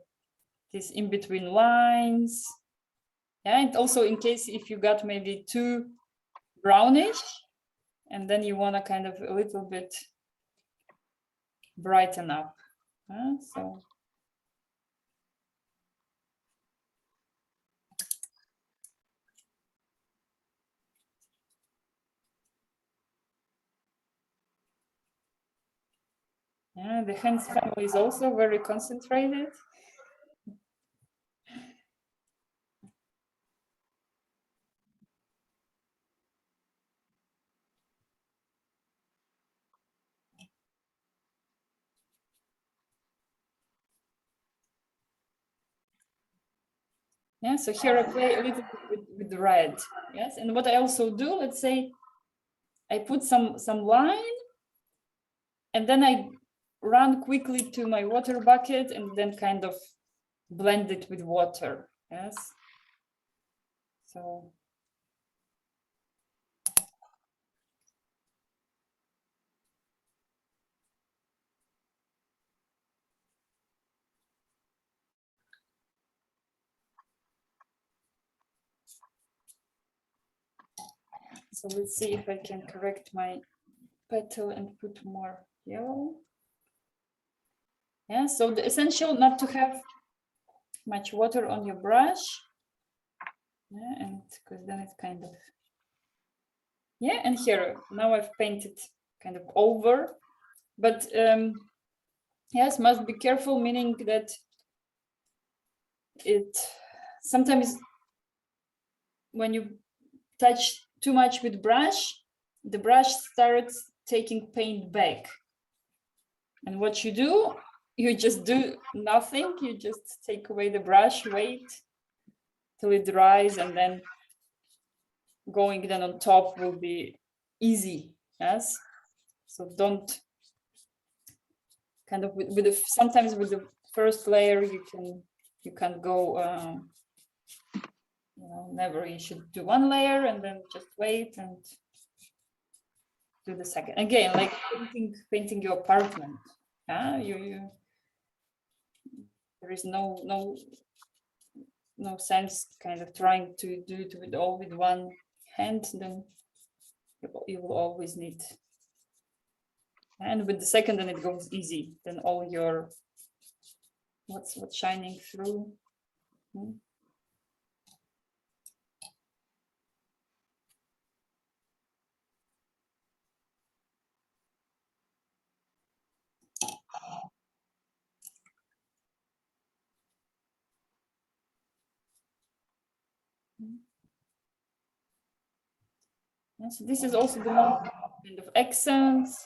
this in between lines. Yeah, and also in case if you got maybe too brownish and then you want to kind of a little bit brighten up. So. Yeah, the Hans family is also very concentrated. Yeah, so here I play a little bit with the red. Yes, and what I also do, let's say, I put some line, and then I run quickly to my water bucket and then kind of blend it with water. Yes. So. So let's see if I can correct my petal and put more yellow. Yeah, so the essential not to have much water on your brush. Yeah, and because then it's kind of, yeah, and here now I've painted kind of over, but yes, must be careful, meaning that it sometimes when you touch too much with brush, the brush starts taking paint back. And what you do, you just do nothing, you just take away the brush, wait till it dries, and then going then on top will be easy. Yes, so don't kind of with the sometimes with the first layer you can go you know, never, you should do one layer and then just wait and do the second again, like painting your apartment. You there is no sense kind of trying to do it with all with one hand, then you will always need, and with the second then it goes easy, then all your what's shining through. Yeah, so this is also the moment kind of accents.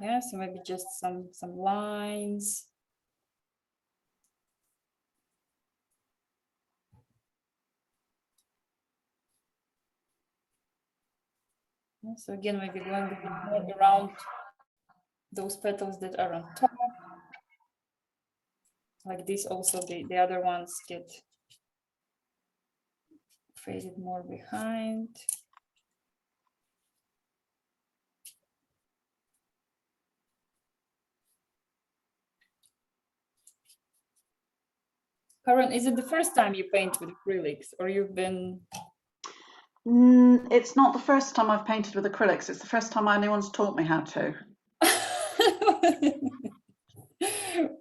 Yeah, so maybe just some lines. Yeah, so again, maybe going a bit more around those petals that are on top. Like this also, the other ones get faded more behind. Karen, is it the first time you paint with acrylics, or you've been? It's not the first time I've painted with acrylics. It's the first time anyone's taught me how to.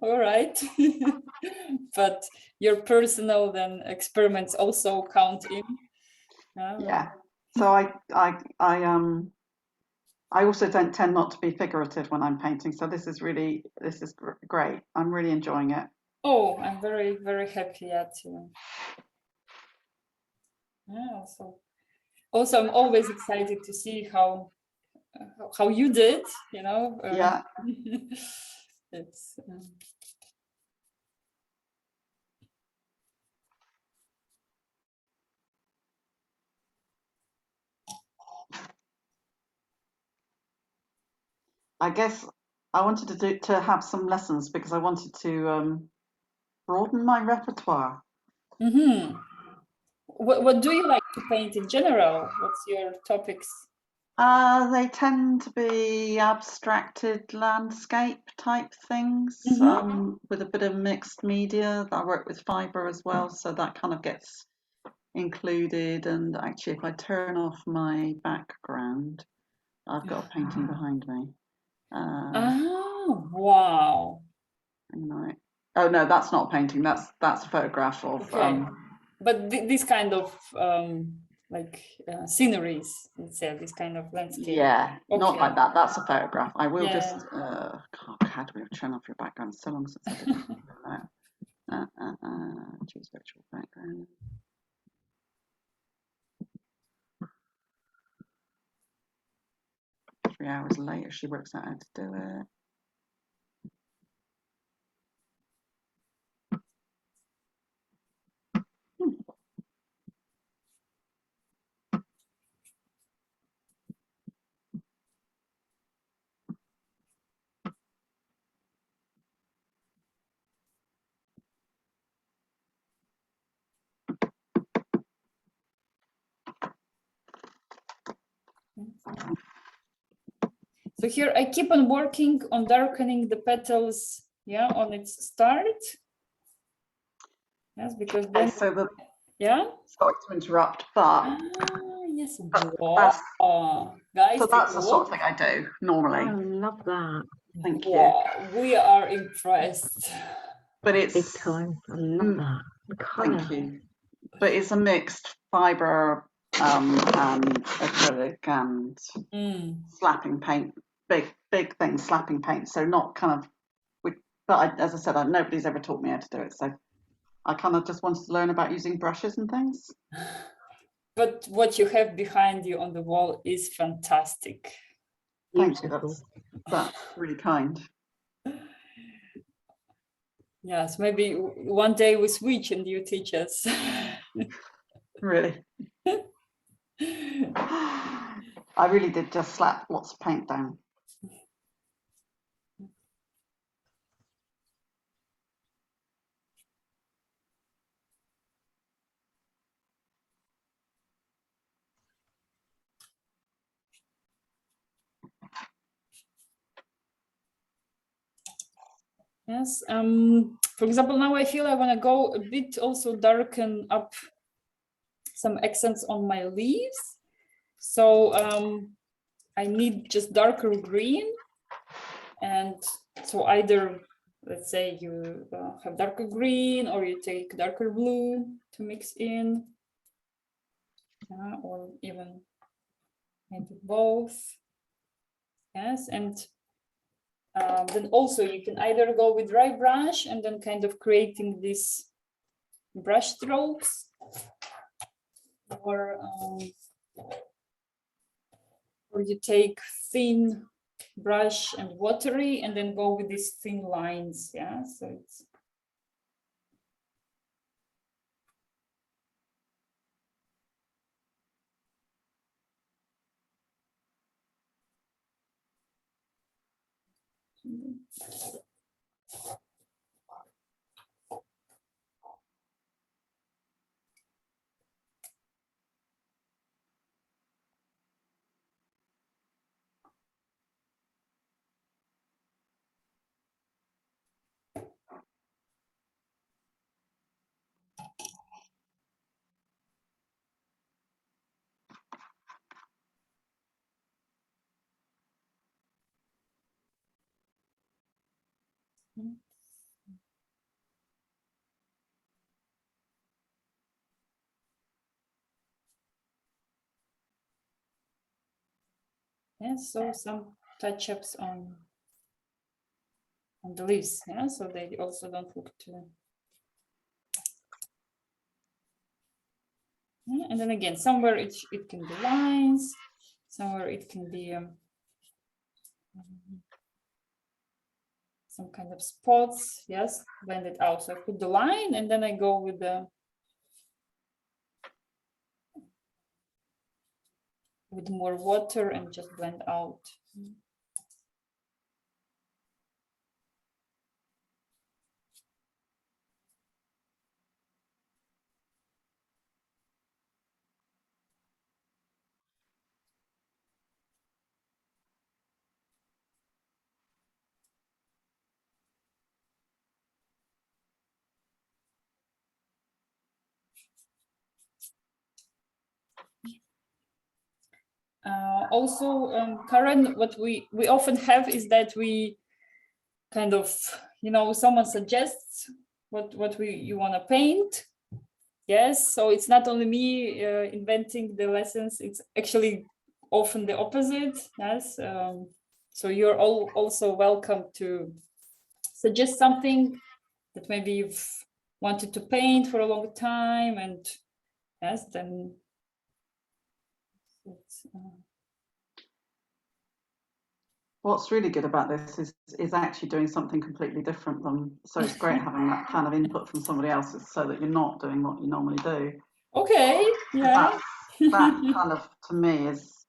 All right. But your personal then experiments also count in. Yeah. So I also don't tend not to be figurative when I'm painting. So this is great. I'm really enjoying it. Oh, I'm very, very happy too. Yeah, also I'm always excited to see how you did, you know. Yeah. It's I guess I wanted to have some lessons because I wanted to broaden my repertoire. mm-hmm. What do you like to paint in general? What's your topics? They tend to be abstracted landscape type things, with a bit of mixed media. I work with fibre as well, so that kind of gets included. And actually, if I turn off my background, I've got a painting behind me. Oh, wow. Oh no, that's not a painting. That's a photograph of. Okay. But this kind of like sceneries, let's say, this kind of landscape. Yeah, not Okay. like that. That's a photograph. I will Yeah. just. How do we turn off your background? So long since I did that. Choose virtual background. Three hours later, she works out how to do it. So here I keep on working on darkening the petals, yeah, on its start. Yes, because then, yeah. Sorry to interrupt, but yes, that's, guys. so that's the sort of thing I do normally. I love that. Thank you. We are impressed. But it's big time. I love that. The colour. Thank you. But it's a mixed fibre and acrylic and slapping paint, big thing, slapping paint. So not kind of, as I said, nobody's ever taught me how to do it. So I kind of just wanted to learn about using brushes and things. But what you have behind you on the wall is fantastic. Thank you. That's really kind. Yes, maybe one day we switch and you teach us. Really? I really did just slap lots of paint down. Yes. For example, now I feel I want to go a bit also darken up some accents on my leaves. So I need just darker green. And so either, let's say you have darker green or you take darker blue to mix in, or even maybe both. Yes, and then also you can either go with dry brush and then kind of creating these brush strokes, or you take thin brush and watery and then go with these thin lines. Yeah, so it's Yeah, so some touch-ups on the leaves, yeah, so they also don't look too. Yeah, and then again, somewhere it can be lines, somewhere it can be some kind of spots, yes, blend it out. So I put the line and then I go with more water and just blend out. Also, Karen, what we often have is that we kind of, you know, someone suggests what you want to paint. Yes, so it's not only me inventing the lessons, it's actually often the opposite. Yes, so you're all also welcome to suggest something that maybe you've wanted to paint for a long time, and yes, then it's, What's really good about this is actually doing something completely different than, so it's great having that kind of input from somebody else so that you're not doing what you normally do. okay, yeah. That kind of, to me, is,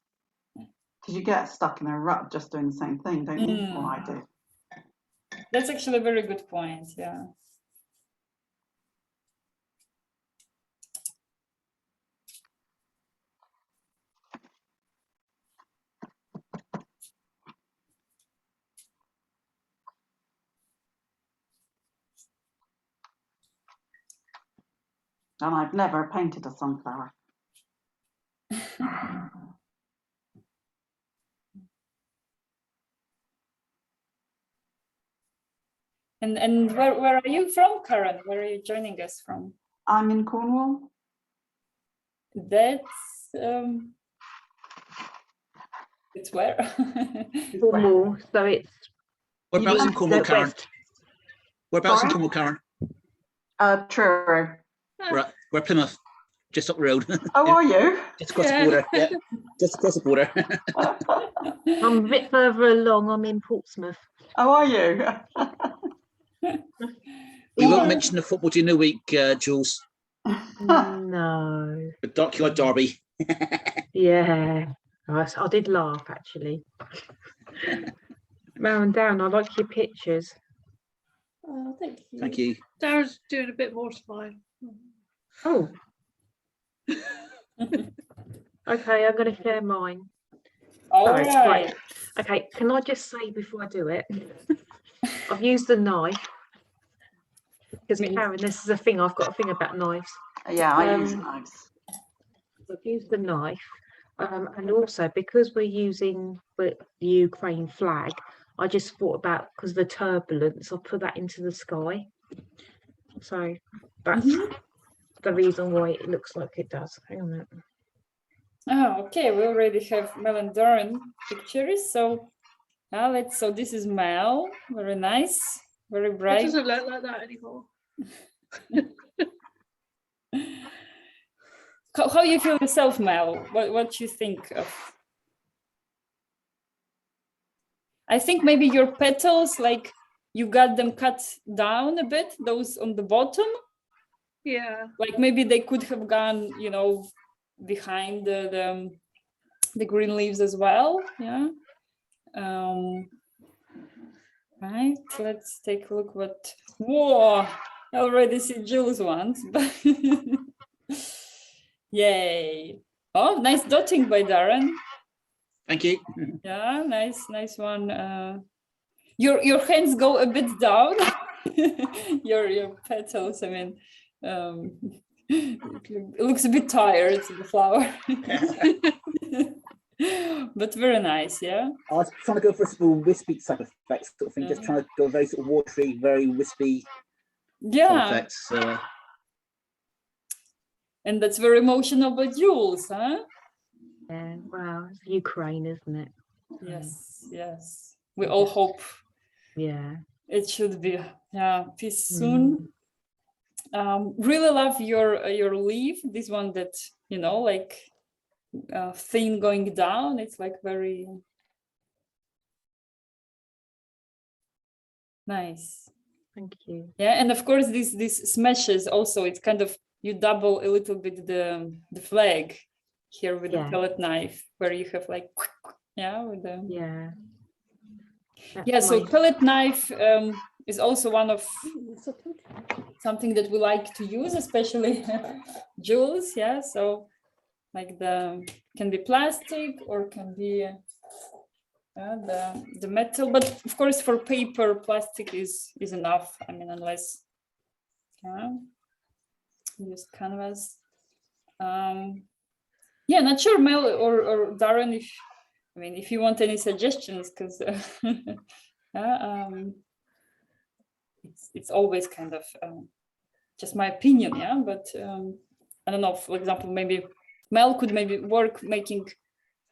because you get stuck in a rut just doing the same thing, don't you? Or I do. That's actually a very good point, yeah. And I've never painted a sunflower. And where are you from, Karen? Where are you joining us from? I'm in Cornwall. That's it's where? Cornwall, so it's Whereabouts in Cornwall, Karen? west. Whereabouts in Sorry? Cornwall, Karen? Truro. We're Plymouth, just up the road. Oh, are you? Just across the border. Yeah, just across the border. I'm a bit further along. I'm in Portsmouth. Oh, are you? We won't mention the football during the week, Jules. No. The Dockyard Derby. Yeah. I did laugh actually. Round down, I like your pictures. Oh, thank you. Thank you. Darren's doing a bit more smile. Oh. Okay, I'm going to share mine. All So, right. right. Okay, can I just say before I do it, I've used the knife. Because Karen, this is a thing, I've got a thing about knives. Yeah, I use knives. I've used the knife. And also because we're using the Ukraine flag, I just thought about, because of the turbulence, I'll put that into the sky. So that's the reason why it looks like it does. Hang on a minute. Oh, okay. We already have Mel and Darren pictures. So so this is Mel. Very nice. Very It bright. doesn't look like that anymore. How you feel yourself, Mel? What you think of? I think maybe your petals, like you got them cut down a bit, those on the bottom. Yeah. Like maybe they could have gone, you know, behind the green leaves as well. Yeah. Right. Let's take a look what. Whoa! I already see Jules ones, but yay! Oh, nice dotting by Darren. Thank you. Yeah, nice one. Your hands go a bit down. your petals. I mean, it looks a bit tired, the flower. But very nice, yeah. I was trying to go for a small wispy type of effect sort of thing, just trying to go very sort of watery, very wispy effects. And that's very emotional by Jules, huh? Yeah, wow, it's Ukraine, isn't it? Yes, yes. We all hope Yeah. it should be. Yeah, peace soon. Really love your leaf. This one that, you know, like thin going down. It's like very nice. Thank you. Yeah, and of course these smashes also. It's kind of, you double a little bit the flag here with the Yeah. palette knife, where you have like, yeah, with the Yeah. That's yeah. So my- palette knife is also one of something that we like to use, especially Jules. Yeah, so like can be plastic or can be the metal, but of course for paper, plastic is enough. I mean, unless use canvas. Yeah, not sure, Mel or Darren, if you want any suggestions, because it's always kind of just my opinion, yeah. But I don't know. For example, maybe Mel could maybe work making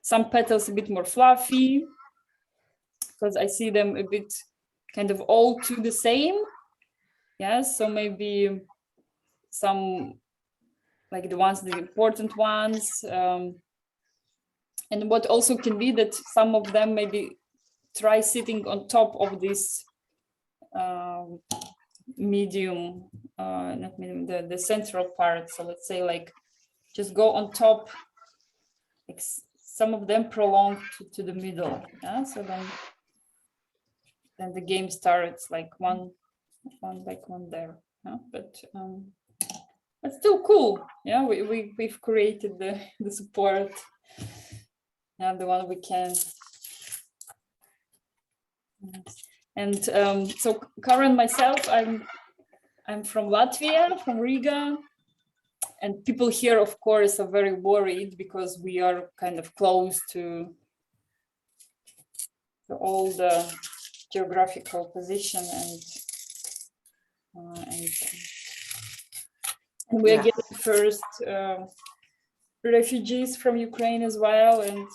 some petals a bit more fluffy, because I see them a bit kind of all to the same. Yeah, so maybe some like the important ones. And what also can be that some of them maybe try sitting on top of this medium, not medium, the central part. So let's say like just go on top, like some of them prolong to the middle. Yeah, so then the game starts like one there. Yeah? But still cool. Yeah, we've created the support. Yeah, the one we can. And so Karen, myself, I'm from Latvia, from Riga, and people here, of course, are very worried because we are kind of close to all the geographical position, and we are getting first refugees from Ukraine as well, and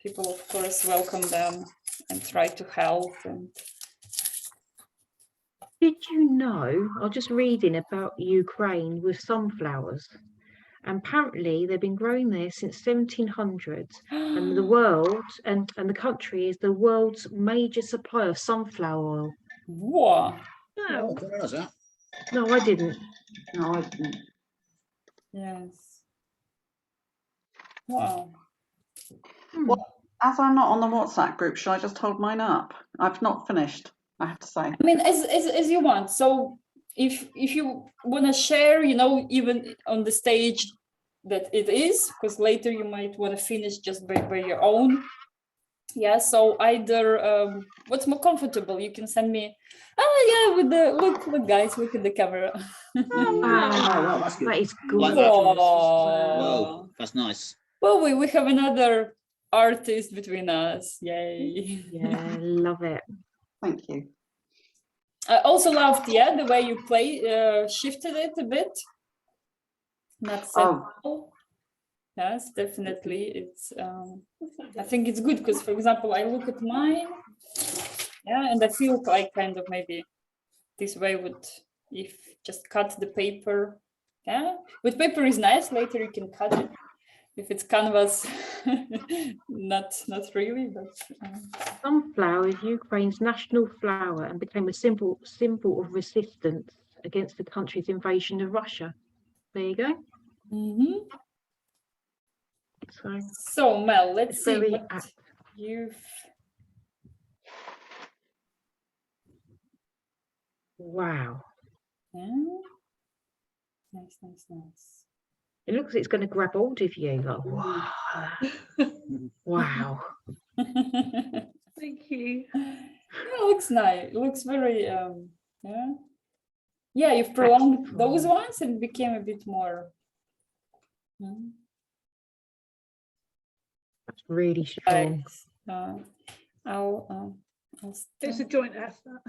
people, of course, welcome them and try to help. And Did you know, I was just reading about Ukraine with sunflowers, and apparently they've been growing there since 1700s, and the world and the country is the world's major supplier of sunflower oil. wow. Oh, I didn't realise that. No, I didn't. No, I didn't. Yes. Wow. Well, as I'm not on the WhatsApp group, should I just hold mine up? I've not finished, I have to say. I mean, as you want. So if you want to share, you know, even on the stage that it is, because later you might want to finish just by your own. Yeah, so either what's more comfortable, you can send me, yeah, with the look guys, look at the camera. Wow, that's good. that is Like gorgeous. that. Whoa. Whoa, that's nice. Well, we have another artist between us. Yay. Yeah, love it. Thank you. I also loved, yeah, the way you shifted it a bit. Not so. Yes, definitely. It's I think it's good because, for example, I look at mine, yeah, and I feel like kind of maybe this way would, if just cut the paper, yeah. With paper is nice. Later you can cut it. If it's canvas, not really, but. Sunflower is Ukraine's national flower and became a symbol of resistance against the country's invasion of Russia. There you go. Mm-hmm. So Mel, let's see very what you've. Wow. Yeah. Nice. It looks like it's going to grab hold of you. Like, wow. Wow. Thank you. Yeah, it looks nice. It looks very yeah, you've prolonged those ones and became a bit more. That's really strong. I'll It's a joint effort.